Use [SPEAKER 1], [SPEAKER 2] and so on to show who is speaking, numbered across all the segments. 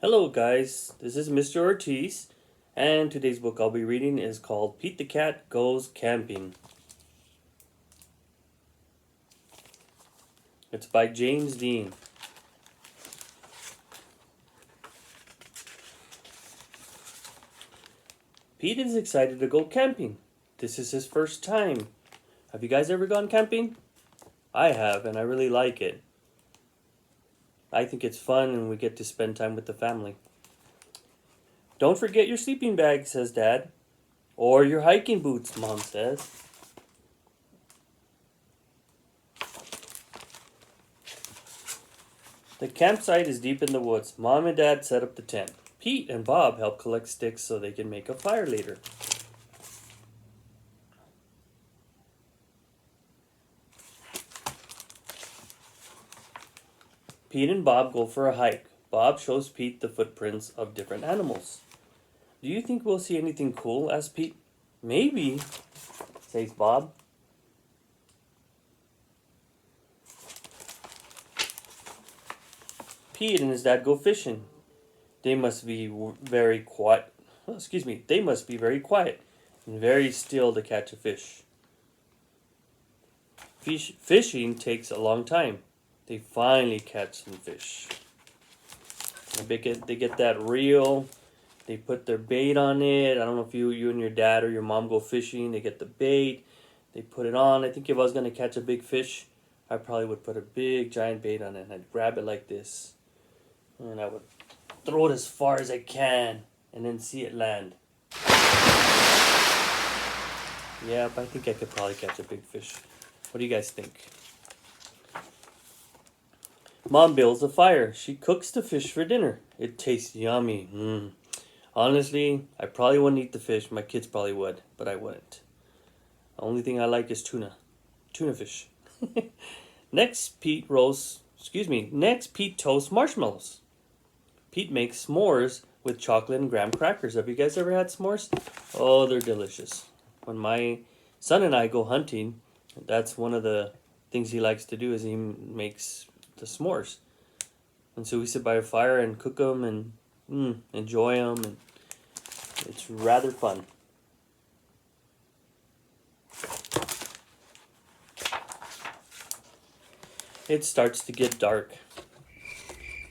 [SPEAKER 1] Hello guys, this is Mr. Ortiz, and today's book I'll be reading is called Pete the Cat Goes Camping. It's by James Dean. Pete is excited to go camping. This is his first time. Have you guys ever gone camping? I have, and I really like it. I think it's fun and we get to spend time with the family. Don't forget your sleeping bag, says Dad. Or your hiking boots, Mom says. The campsite is deep in the woods. Mom and Dad set up the tent. Pete and Bob help collect sticks so they can make a fire later. Pete and Bob go for a hike. Bob shows Pete the footprints of different animals. Do you think we'll see anything cool? Asks Pete. Maybe, says Bob. Pete and his dad go fishing. They must be very quiet. They must be very quiet and very still to catch a fish. Fishing takes a long time. They finally catch some fish. They get that reel. They put their bait on it. I don't know if you and your dad or your mom go fishing. They get the bait. They put it on. I think if I was going to catch a big fish, I probably would put a big giant bait on it. And I'd grab it like this. And I would throw it as far as I can. And then see it land. Yep, I think I could probably catch a big fish. What do you guys think? Mom builds a fire. She cooks the fish for dinner. It tastes yummy. Honestly, I probably wouldn't eat the fish. My kids probably would, but I wouldn't. The only thing I like is tuna. Tuna fish. Next, Pete toasts marshmallows. Pete makes s'mores with chocolate and graham crackers. Have you guys ever had s'mores? Oh, they're delicious. When my son and I go hunting, that's one of the things he likes to do is he makes the s'mores. And so we sit by a fire and cook them and enjoy them. And it's rather fun. It starts to get dark.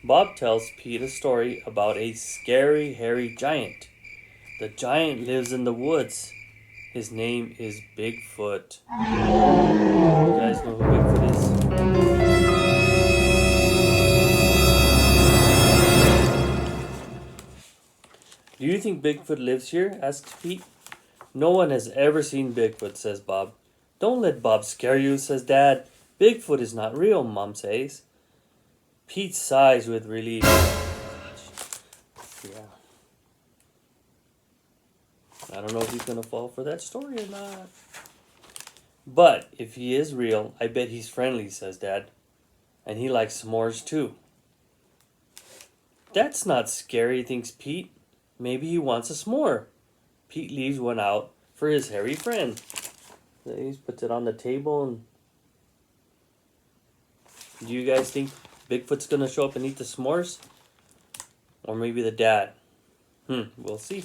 [SPEAKER 1] Bob tells Pete a story about a scary, hairy giant. The giant lives in the woods. His name is Bigfoot. You guys know who Bigfoot is? Do you think Bigfoot lives here? Asks Pete. No one has ever seen Bigfoot, says Bob. Don't let Bob scare you, says Dad. Bigfoot is not real, Mom says. Pete sighs with relief. Yeah. I don't know if he's going to fall for that story or not. But if he is real, I bet he's friendly, says Dad. And he likes s'mores too. That's not scary, thinks Pete. Maybe he wants a s'more. Pete leaves one out for his hairy friend. So he puts it on the table. And do you guys think Bigfoot's going to show up and eat the s'mores? Or maybe the dad? We'll see.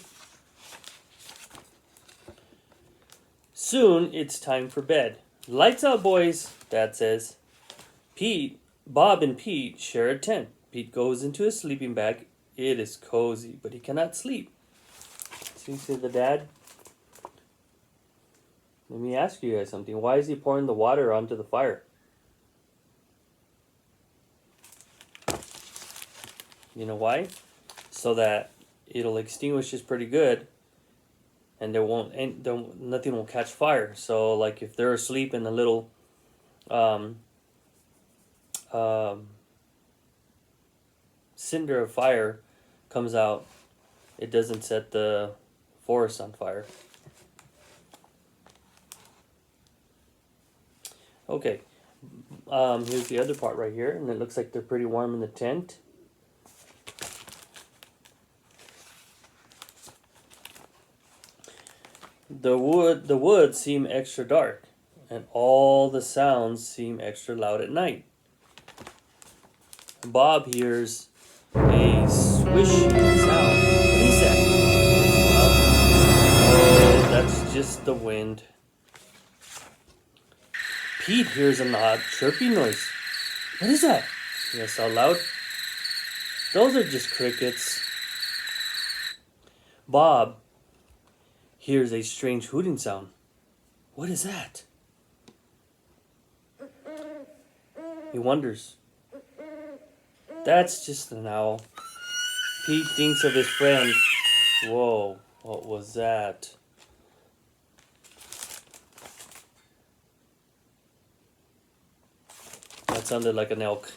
[SPEAKER 1] Soon it's time for bed. Lights out, boys, Dad says. Bob and Pete share a tent. Pete goes into his sleeping bag. It is cozy, but he cannot sleep. See the dad? Let me ask you guys something. Why is he pouring the water onto the fire? You know why? So that it'll extinguish this pretty good, and nothing will catch fire. So, like if they're asleep and a little cinder of fire comes out, it doesn't set the forest on fire. Okay, here's the other part right here, and it looks like they're pretty warm in the tent. The woods seem extra dark, and all the sounds seem extra loud at night. Bob hears a squishy sound. What is that? Oh, that's just the wind. Pete hears an odd chirping noise. What is that? He asks out loud. Those are just crickets. Bob hears a strange hooting sound. What is that? He wonders. That's just an owl. Pete thinks of his friend. Whoa, what was that? That sounded like an elk.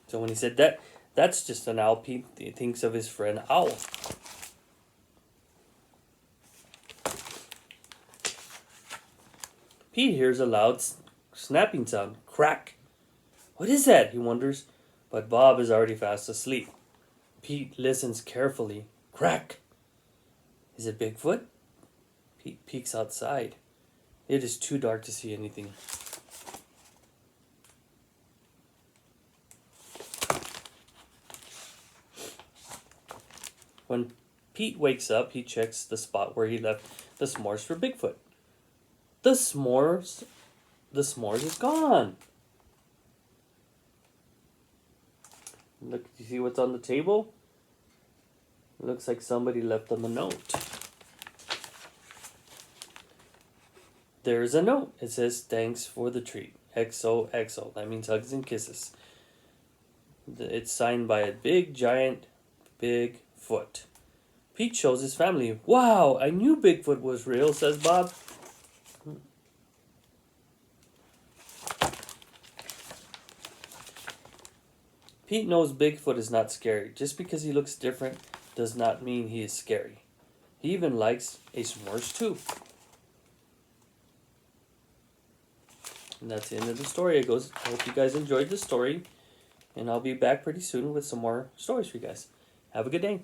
[SPEAKER 1] So when he said that, that's just an owl, Pete thinks of his friend Owl. Pete hears a loud snapping sound. Crack. What is that? He wonders, but Bob is already fast asleep. Pete listens carefully. Crack. Is it Bigfoot? Pete peeks outside. It is too dark to see anything. When Pete wakes up, he checks the spot where he left the s'mores for Bigfoot. The s'mores is gone. Look, you see what's on the table? It looks like somebody left them a note. There's a note. It says, "Thanks for the treat. XOXO." That means hugs and kisses. It's signed by a big, giant, big foot. Pete shows his family. Wow, I knew Bigfoot was real, says Bob. Pete knows Bigfoot is not scary. Just because he looks different does not mean he is scary. He even likes a s'mores too. And that's the end of the story. I hope you guys enjoyed the story. And I'll be back pretty soon with some more stories for you guys. Have a good day.